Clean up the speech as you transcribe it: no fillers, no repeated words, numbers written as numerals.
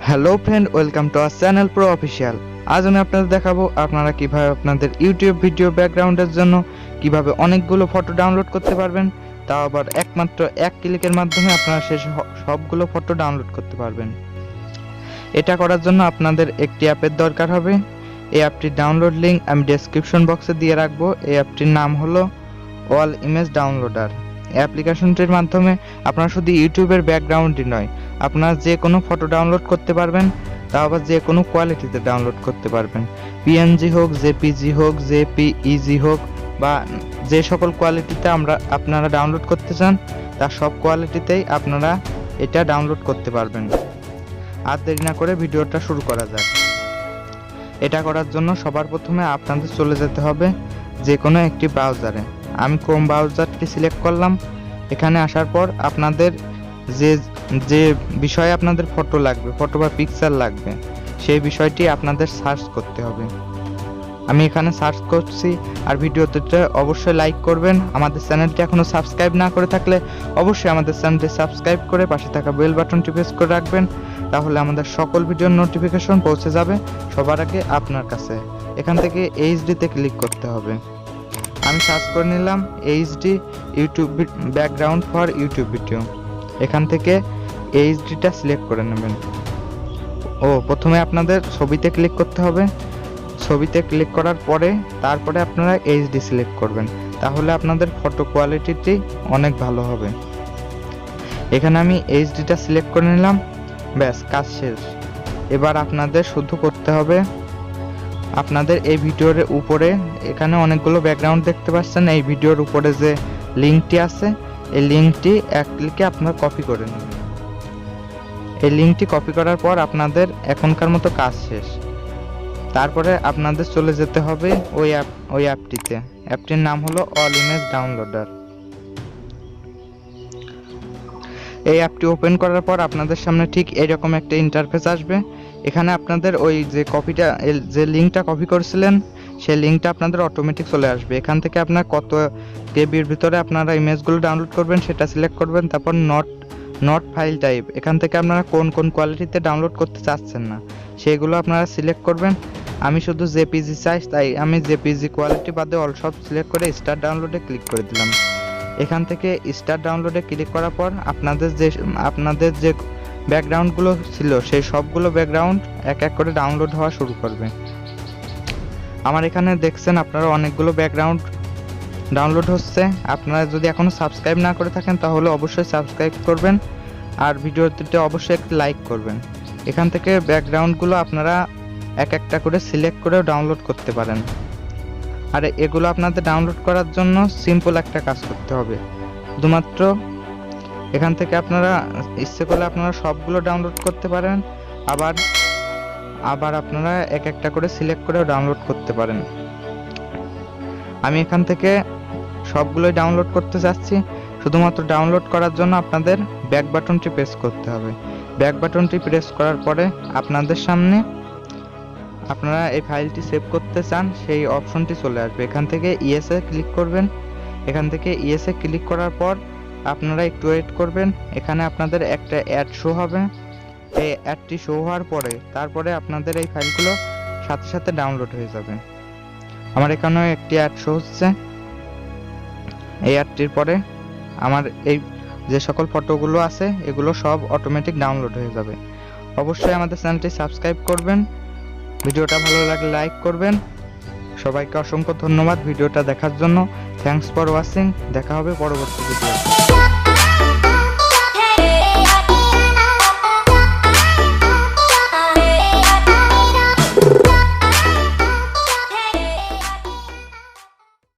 Hello friend, welcome to our channel pro official. আজ আমি আপনাদের দেখাবো আপনারা কিভাবে আপনাদের ইউটিউব ভিডিও ব্যাকগ্রাউন্ডের জন্য কিভাবে অনেকগুলো ফটো ডাউনলোড করতে পারবেন, তাও আবার একমাত্র এক ক্লিকের মাধ্যমে আপনারা সবগুলো ফটো ডাউনলোড করতে পারবেন। এটা করার জন্য আপনাদের একটি অ্যাপের দরকার হবে। এই অ্যাপটির ডাউনলোড লিঙ্ক আমি ডেসক্রিপশন বক্সে দিয়ে রাখবো। এই অ্যাপটির নাম হলো অল ইমেজ ডাউনলোডার। এই অ্যাপ্লিকেশনটির মাধ্যমে আপনারা শুধু ইউটিউবের ব্যাকগ্রাউন্ডই নয়, আপনারা যে কোনো ফটো ডাউনলোড করতে পারবেন, তাও আবার যে কোনো কোয়ালিটিতে ডাউনলোড করতে পারবেন। পিএনজি হোক, জেপিজি হোক, জেপিইজি হোক, বা যে সকল কোয়ালিটিতে আপনারা ডাউনলোড করতে চান তার সব কোয়ালিটিতেই আপনারা এটা ডাউনলোড করতে পারবেন। আর দেরি না করে ভিডিওটা শুরু করা যাক। এটা করার জন্য সবার প্রথমে আপনাদের চলে যেতে হবে যে কোনো একটি ব্রাউজারে। আমি ক্রোম ব্রাউজারটি সিলেক্ট করলাম। এখানে আসার পর আপনাদের যে বিষয়ে আপনাদের ফটো লাগবে, ফটো বা পিকচার লাগবে, সেই বিষয়টি আপনাদের সার্চ করতে হবে। আমি এখানে সার্চ করছি। আর ভিডিওতে অবশ্যই লাইক করবেন। আমাদের চ্যানেলটি এখনো সাবস্ক্রাইব না করে থাকলে অবশ্যই আমাদের চ্যানেলটি সাবস্ক্রাইব করে পাশে থাকা বেল বাটনটি প্রেস করে রাখবেন, তাহলে আমাদের সকল ভিডিওর নোটিফিকেশন পৌঁছে যাবে সবার আগে আপনার কাছে। এখান থেকে এইচডিতে ক্লিক করতে হবে। আমি সার্চ করে নিলাম HD YouTube background for YouTube video. এখান থেকে এইচডিটা সিলেক্ট করে নেবেন। প্রথমে আপনাদের ছবিতে ক্লিক করতে হবে। ছবিতে ক্লিক করার পরে তারপরে আপনারা এইচডি সিলেক্ট করবেন, তাহলে আপনাদের ফটো কোয়ালিটিটি অনেক ভালো হবে। এখানে আমি এইচডিটা সিলেক্ট করে নিলাম। ব্যাস, কাজ শেষ। এবার আপনাদের শুধু করতে হবে, আপনাদের এই ভিডিওর উপরে এখানে অনেকগুলো ব্যাকগ্রাউন্ড দেখতে পাচ্ছেন। এই ভিডিওর উপরে যে লিঙ্কটি আছে, এই লিঙ্কটি এক ক্লিকে আপনারা কপি করে নেবেন। এই লিঙ্কটি কপি করার পর আপনাদের এখনকার মতো কাজ শেষ। তারপরে আপনাদের চলে যেতে হবে ওই অ্যাপটিতে। অ্যাপটির নাম হলো অল ইমেজ ডাউনলোডার। এই অ্যাপটি ওপেন করার পর আপনাদের সামনে ঠিক এরকম একটা ইন্টারফেস আসবে। এখানে আপনাদের ওই যে লিঙ্কটা কপি করেছিলেন সেই লিঙ্কটা আপনাদের অটোমেটিক চলে আসবে। এখান থেকে আপনার কত কেবির ভিতরে আপনারা ইমেজগুলো ডাউনলোড করবেন সেটা সিলেক্ট করবেন। তারপর নট ফাইল টাইপ, এখান থেকে আপনারা কোন কোয়ালিটিতে ডাউনলোড করতে চাচ্ছেন না সেগুলো আপনারা সিলেক্ট করবেন। আমি শুধু জেপিজি চাই, তাই আমি জেপিজি কোয়ালিটি বাদে অল সব সিলেক্ট করে স্টার্ট ডাউনলোডে ক্লিক করে দিলাম। এখান থেকে স্টার্ট ডাউনলোডে ক্লিক করার পর আপনাদের যে ব্যাকগ্রাউন্ডগুলো ছিল সেই সবগুলো ব্যাকগ্রাউন্ড এক এক করে ডাউনলোড হওয়া শুরু করবে। আমার এখানে দেখছেন আপনারা অনেকগুলো ব্যাকগ্রাউন্ড ডাউনলোড হচ্ছে। আপনারা যদি এখনো সাবস্ক্রাইব না করে থাকেন তাহলে অবশ্যই সাবস্ক্রাইব করবেন, আর ভিডিওতে অবশ্যই একটি লাইক করবেন। এখান থেকে ব্যাকগ্রাউন্ডগুলো আপনারা এক একটা করে সিলেক্ট করে ডাউনলোড করতে পারেন। আর এগুলো আপনাদের ডাউনলোড করার জন্য সিম্পল একটা কাজ করতে হবে। শুধুমাত্র এখান থেকে আপনারা ইচ্ছে করলে আপনারা সবগুলো ডাউনলোড করতে পারেন, আবার আপনারা এক একটা করে সিলেক্ট করে ডাউনলোড করতে পারেন। আমি এখান থেকে সবগুলোই ডাউনলোড করতে চাচ্ছি। শুধুমাত্র ডাউনলোড করার জন্য আপনাদের ব্যাক বাটনটি প্রেস করতে হবে। ব্যাক বাটনটি প্রেস করার পরে আপনাদের সামনে আপনারা এই ফাইলটি সেভ করতে চান সেই অপশনটি চলে আসবে। এখান থেকে ইয়েসে ক্লিক করবেন। এখান থেকে ইয়েসে ক্লিক করার পর আপনারা একটু ওয়েট করবেন। এখানে আপনাদের একটা অ্যাড শো হবে। এই অ্যাডটি শো হওয়ার পরে তারপরে আপনাদের এই ফাইলগুলো সাথে সাথে ডাউনলোড হয়ে যাবে। আমার এখানেও একটি অ্যাড শো হচ্ছে। এই অ্যাডটির পরে আমার এই যে সকল ফটোগুলো আছে এগুলো সব অটোমেটিক ডাউনলোড হয়ে যাবে। অবশ্যই আমাদের চ্যানেলটি সাবস্ক্রাইব করবেন। ভিডিওটা ভালো লাগলে লাইক করবেন। সবাইকে অসংখ্য ধন্যবাদ ভিডিওটা দেখার জন্য। Thanks for watching. দেখা হবে পরবর্তী ভিডিওতে।